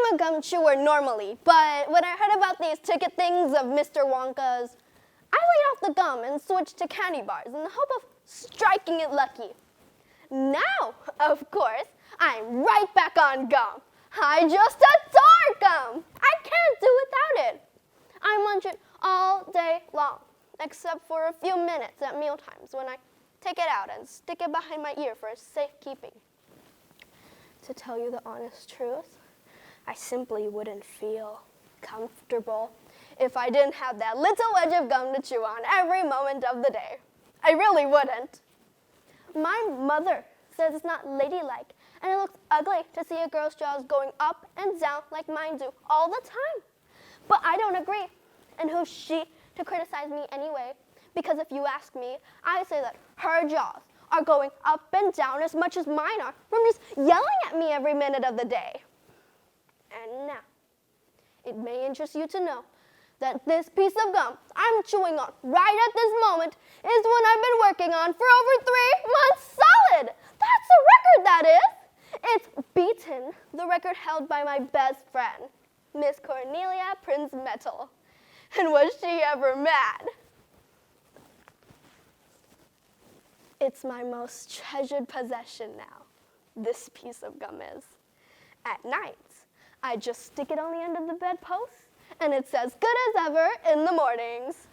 I'm a gum chewer normally, but when I heard about these ticket things of Mr. Wonka's, I laid off the gum and switched to candy bars in the hope of striking it lucky. Now, of course, I'm right back on gum. I just adore gum. I can't do without it. I munch it all day long, except for a few minutes at mealtimes when I take it out and stick it behind my ear for safekeeping. To tell you the honest truth, I simply wouldn't feel comfortable if I didn't have that little wedge of gum to chew on every moment of the day. I really wouldn't. My mother says it's not ladylike, and it looks ugly to see a girl's jaws going up and down like mine do all the time. But I don't agree, and who's she to criticize me anyway? Because if you ask me, I say that her jaws are going up and down as much as mine are from just yelling at me every minute of the day. And now, it may interest you to know that this piece of gum I'm chewing on right at this moment is one I've been working on for over 3 months solid. That's a record, that is. It's beaten the record held by my best friend, Miss Cornelia Prince Metal. And was she ever mad? It's my most treasured possession now, this piece of gum is. At night, I just stick it on the end of the bedpost, and it's as good as ever in the mornings.